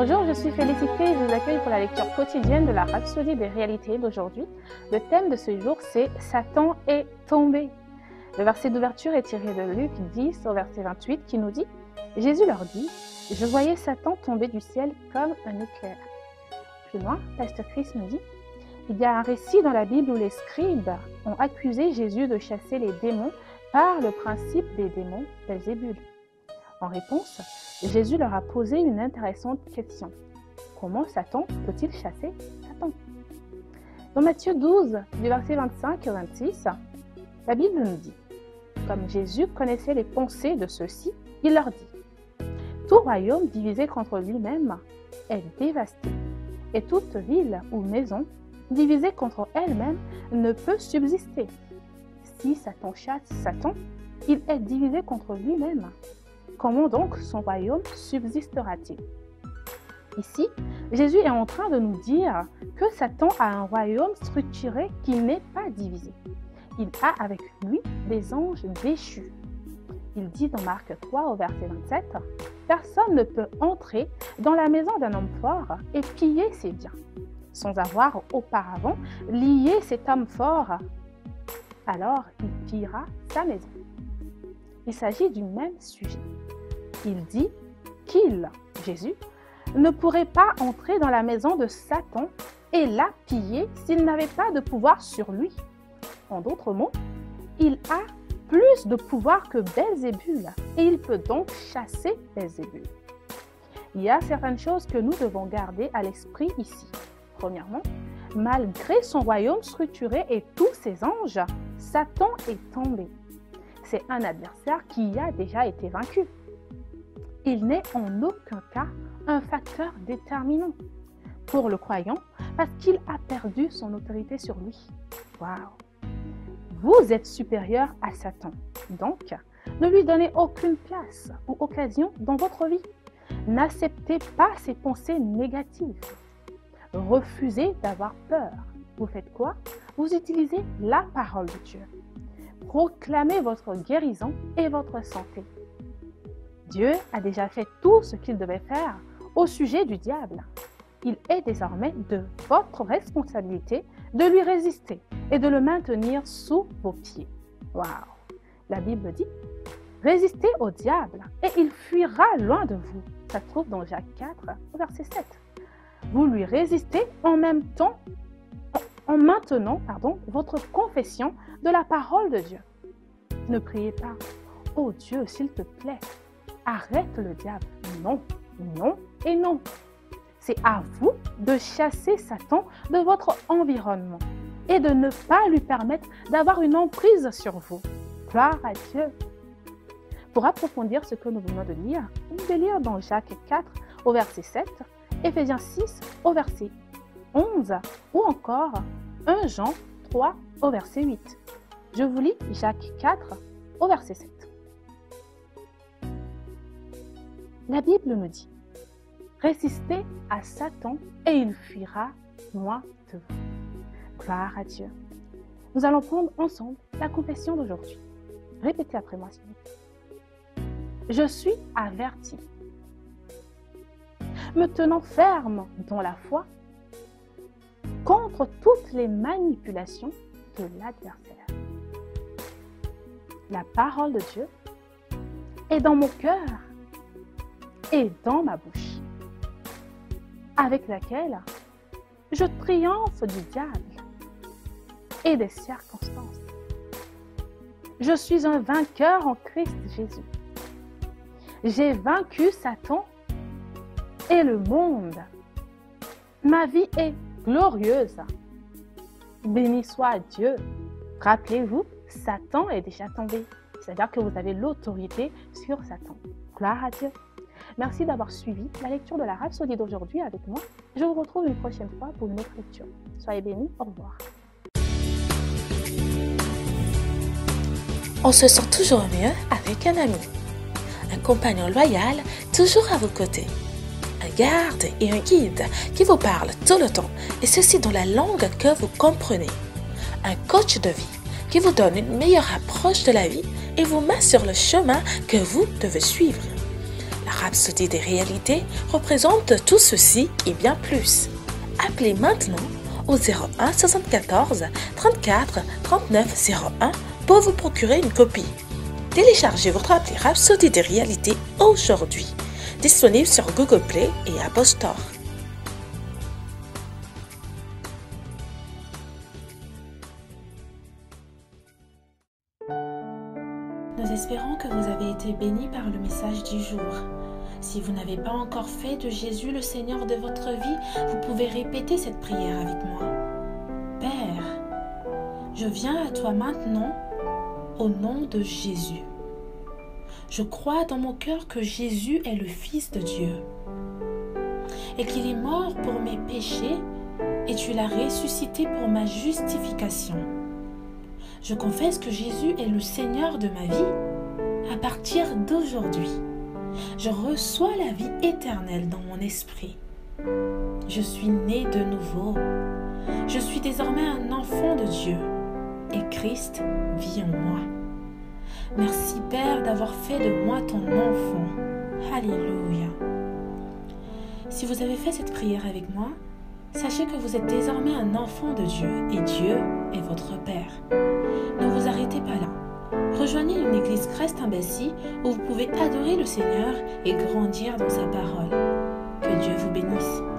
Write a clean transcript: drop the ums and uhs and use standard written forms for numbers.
Bonjour, je suis Félicité et je vous accueille pour la lecture quotidienne de la Rhapsodie des réalités d'aujourd'hui. Le thème de ce jour, c'est « Satan est tombé ». Le verset d'ouverture est tiré de Luc 10 au verset 28 qui nous dit « Jésus leur dit, je voyais Satan tomber du ciel comme un éclair ». Plus loin, Pasteur Chris nous dit « Il y a un récit dans la Bible où les scribes ont accusé Jésus de chasser les démons par le principe des démons Belzébul. En réponse, Jésus leur a posé une intéressante question. Comment Satan peut-il chasser Satan? Dans Matthieu 12, du verset 25 au 26, la Bible nous dit « Comme Jésus connaissait les pensées de ceux-ci, il leur dit « Tout royaume divisé contre lui-même est dévasté, et toute ville ou maison divisée contre elle-même ne peut subsister. Si Satan chasse Satan, il est divisé contre lui-même. Comment donc son royaume subsistera-t-il » Ici, Jésus est en train de nous dire que Satan a un royaume structuré qui n'est pas divisé. Il a avec lui des anges déchus. Il dit dans Marc 3 au verset 27, « Personne ne peut entrer dans la maison d'un homme fort et piller ses biens, sans avoir auparavant lié cet homme fort. Alors il pillera sa maison. » Il s'agit du même sujet. Il dit qu'il, Jésus, ne pourrait pas entrer dans la maison de Satan et la piller s'il n'avait pas de pouvoir sur lui. En d'autres mots, il a plus de pouvoir que Belzébul et il peut donc chasser Belzébul. Il y a certaines choses que nous devons garder à l'esprit ici. Premièrement, malgré son royaume structuré et tous ses anges, Satan est tombé. C'est un adversaire qui a déjà été vaincu. Il n'est en aucun cas un facteur déterminant pour le croyant parce qu'il a perdu son autorité sur lui. Waouh! Vous êtes supérieur à Satan, donc ne lui donnez aucune place ou occasion dans votre vie. N'acceptez pas ses pensées négatives. Refusez d'avoir peur. Vous faites quoi? Vous utilisez la parole de Dieu. Proclamez votre guérison et votre santé. Dieu a déjà fait tout ce qu'il devait faire au sujet du diable. Il est désormais de votre responsabilité de lui résister et de le maintenir sous vos pieds. Waouh! La Bible dit « Résistez au diable et il fuira loin de vous ». Ça se trouve dans Jacques 4, verset 7. Vous lui résistez en même temps, en maintenant votre confession de la parole de Dieu. Ne priez pas « Oh Dieu, s'il te plaît, arrête le diable ». Non, non et non. C'est à vous de chasser Satan de votre environnement et de ne pas lui permettre d'avoir une emprise sur vous. Gloire à Dieu. Pour approfondir ce que nous venons de lire, vous pouvez lire dans Jacques 4 au verset 7, Éphésiens 6 au verset 11 ou encore 1 Jean 3 au verset 8. Je vous lis Jacques 4 au verset 7. La Bible nous dit « Résistez à Satan et il fuira loin de vous. » Gloire à Dieu. Nous allons prendre ensemble la confession d'aujourd'hui. Répétez après moi, s'il vous plaît. Je suis averti, me tenant ferme dans la foi contre toutes les manipulations de l'adversaire. La parole de Dieu est dans mon cœur et dans ma bouche, avec laquelle je triomphe du diable et des circonstances. Je suis un vainqueur en Christ Jésus. J'ai vaincu Satan et le monde. Ma vie est glorieuse. Béni soit Dieu. Rappelez-vous, Satan est déjà tombé. C'est-à-dire que vous avez l'autorité sur Satan. Gloire à Dieu. Merci d'avoir suivi la lecture de la Rhapsodie d'aujourd'hui avec moi. Je vous retrouve une prochaine fois pour une autre lecture. Soyez bénis. Au revoir. On se sent toujours mieux avec un ami. Un compagnon loyal, toujours à vos côtés. Un garde et un guide qui vous parle tout le temps, et ceci dans la langue que vous comprenez. Un coach de vie qui vous donne une meilleure approche de la vie et vous met sur le chemin que vous devez suivre. La Rhapsodie des réalités représente tout ceci et bien plus. Appelez maintenant au 01 74 34 39 01 pour vous procurer une copie. Téléchargez votre appli Rhapsodie des réalités aujourd'hui, disponible sur Google Play et Apple Store. Nous espérons que vous avez été bénis par le message du jour. Si vous n'avez pas encore fait de Jésus le Seigneur de votre vie, vous pouvez répéter cette prière avec moi. Père, je viens à toi maintenant au nom de Jésus. Je crois dans mon cœur que Jésus est le Fils de Dieu et qu'il est mort pour mes péchés et tu l'as ressuscité pour ma justification. Je confesse que Jésus est le Seigneur de ma vie à partir d'aujourd'hui. Je reçois la vie éternelle dans mon esprit. Je suis né de nouveau. Je suis désormais un enfant de Dieu et Christ vit en moi. Merci Père d'avoir fait de moi ton enfant. Alléluia. Si vous avez fait cette prière avec moi, sachez que vous êtes désormais un enfant de Dieu et Dieu est votre Père. Ne vous arrêtez pas là. Rejoignez une église Christ Embassy où vous pouvez adorer le Seigneur et grandir dans sa parole. Que Dieu vous bénisse.